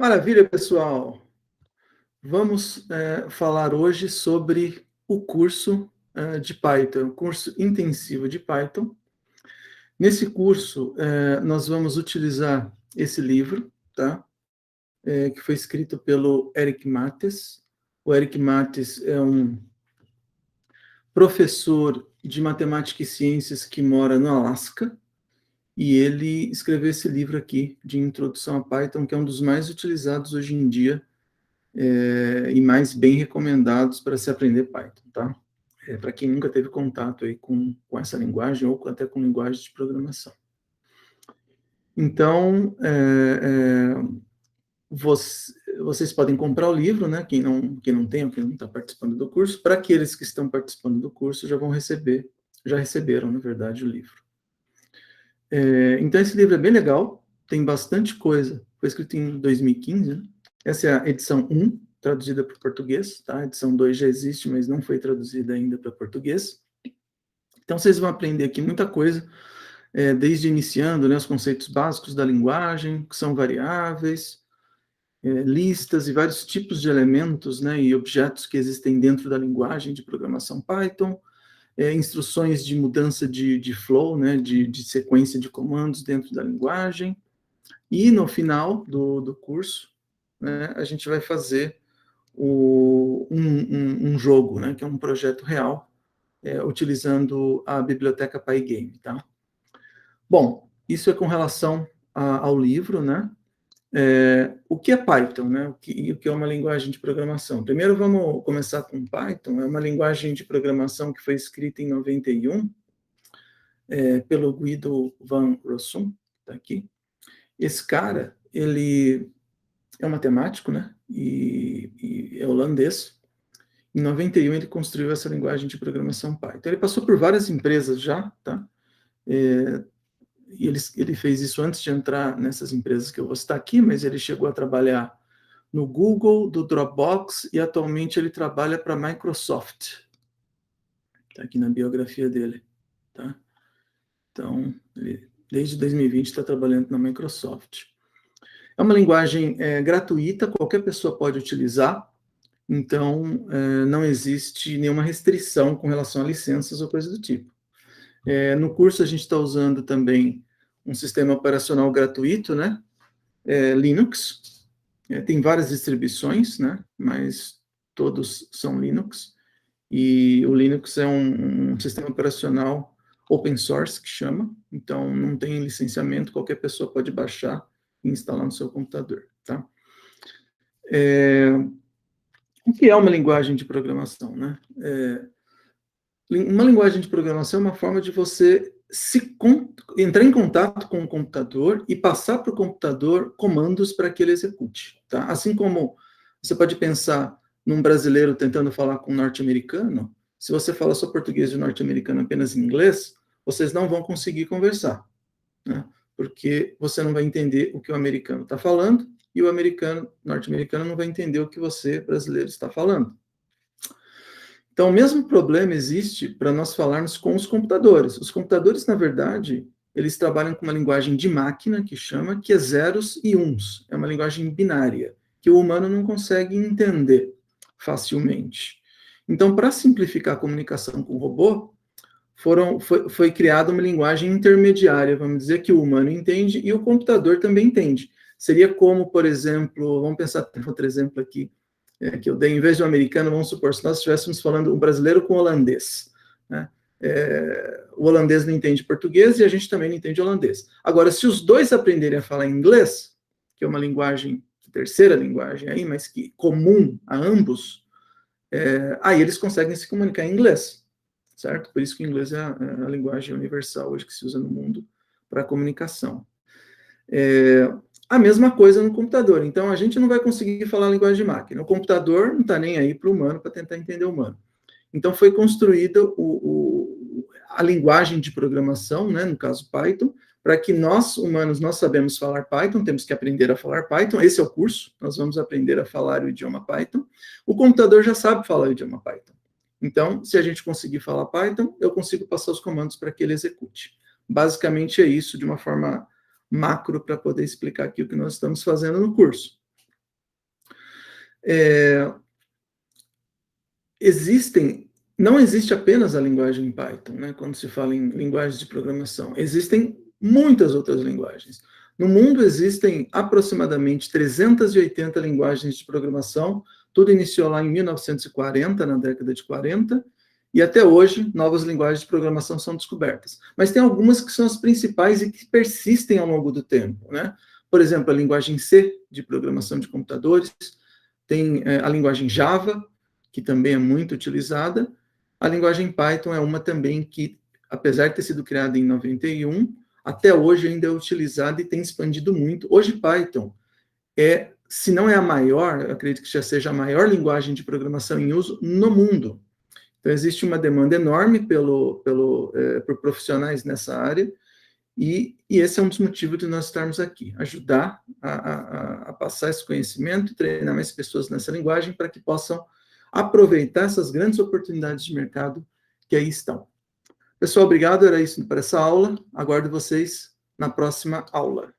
Maravilha, pessoal! Vamos falar hoje sobre o curso de Python, o curso intensivo de Python. Nesse curso, nós vamos utilizar esse livro, tá? Que foi escrito pelo Eric Mates. O Eric Mates é um professor de matemática e ciências que mora no Alasca, e ele escreveu esse livro aqui, de Introdução a Python, que é um dos mais utilizados hoje em dia e mais bem recomendados para se aprender Python, tá? Para quem nunca teve contato aí com essa linguagem ou até com linguagem de programação. Então, vocês podem comprar o livro, né? Quem não tem ou quem não está participando do curso. Para aqueles que estão participando do curso, já receberam, na verdade, o livro. Então, esse livro é bem legal, tem bastante coisa. Foi escrito em 2015, né? Essa é a edição 1, traduzida para o português, tá? A edição 2 já existe, mas não foi traduzida ainda para português. Então, vocês vão aprender aqui muita coisa, desde iniciando, né, os conceitos básicos da linguagem, que são variáveis, listas e vários tipos de elementos, né, e objetos que existem dentro da linguagem de programação Python, instruções de mudança de flow, né, de sequência de comandos dentro da linguagem, e no final do curso, né, a gente vai fazer um jogo, né, que é um projeto real, utilizando a biblioteca Pygame, tá? Bom, isso é com relação ao livro, né? O que é Python, né? O que é uma linguagem de programação? Primeiro vamos começar com Python. É uma linguagem de programação que foi escrita em 91 pelo Guido van Rossum, tá aqui. Esse cara, ele é um matemático, né? E é holandês. Em 91 ele construiu essa linguagem de programação Python. Ele passou por várias empresas já, tá? E ele fez isso antes de entrar nessas empresas que eu vou citar aqui, mas ele chegou a trabalhar no Google, do Dropbox, e atualmente ele trabalha para a Microsoft. Está aqui na biografia dele, tá? Então, ele, desde 2020 está trabalhando na Microsoft. É uma linguagem gratuita, qualquer pessoa pode utilizar, então não existe nenhuma restrição com relação a licenças ou coisa do tipo. No curso a gente está usando também um sistema operacional gratuito, né? Linux. Tem várias distribuições, né? Mas todos são Linux. E o Linux é um sistema operacional open source, que chama. Então, não tem licenciamento, qualquer pessoa pode baixar e instalar no seu computador, tá? O que é uma linguagem de programação, né? Uma linguagem de programação é uma forma de você entrar em contato com o computador e passar para o computador comandos para que ele execute, tá? Assim como você pode pensar num brasileiro tentando falar com um norte-americano, se você fala só português e o norte-americano apenas em inglês, vocês não vão conseguir conversar, né? Porque você não vai entender o que o americano está falando e o norte-americano não vai entender o que você, brasileiro, está falando. Então, o mesmo problema existe para nós falarmos com os computadores. Os computadores, na verdade, eles trabalham com uma linguagem de máquina, que é zeros e uns. É uma linguagem binária, que o humano não consegue entender facilmente. Então, para simplificar a comunicação com o robô, foi criada uma linguagem intermediária, vamos dizer, que o humano entende e o computador também entende. Seria como, por exemplo, vamos pensar em outro exemplo aqui, que eu dei, em vez de um americano, vamos supor, se nós estivéssemos falando um brasileiro com holandês, né? O holandês não entende português e a gente também não entende holandês. Agora, se os dois aprenderem a falar inglês, que é uma linguagem, terceira linguagem aí, mas que comum a ambos, aí eles conseguem se comunicar em inglês, certo? Por isso que o inglês é a linguagem universal hoje que se usa no mundo para comunicação. A mesma coisa no computador. Então, a gente não vai conseguir falar a linguagem de máquina. O computador não está nem aí para o humano, para tentar entender o humano. Então, foi construída a linguagem de programação, né, no caso Python, para que nós, humanos, nós sabemos falar Python, temos que aprender a falar Python. Esse é o curso, nós vamos aprender a falar o idioma Python. O computador já sabe falar o idioma Python. Então, se a gente conseguir falar Python, eu consigo passar os comandos para que ele execute. Basicamente é isso, de uma forma macro, para poder explicar aqui o que nós estamos fazendo no curso. Não existe apenas a linguagem Python, né, quando se fala em linguagens de programação. Existem muitas outras linguagens. No mundo existem aproximadamente 380 linguagens de programação. Tudo iniciou lá em 1940, na década de 40, e até hoje novas linguagens de programação são descobertas. Mas tem algumas que são as principais e que persistem ao longo do tempo, né? Por exemplo, a linguagem C, de programação de computadores, tem a linguagem Java, que também é muito utilizada. A linguagem Python é uma também que, apesar de ter sido criada em 91, até hoje ainda é utilizada e tem expandido muito. Hoje, Python se não é a maior, eu acredito que já seja a maior linguagem de programação em uso no mundo. Então, existe uma demanda enorme por profissionais nessa área, e esse é um dos motivos de nós estarmos aqui, ajudar a passar esse conhecimento, treinar mais pessoas nessa linguagem para que possam aproveitar essas grandes oportunidades de mercado que aí estão. Pessoal, obrigado, era isso para essa aula. Aguardo vocês na próxima aula.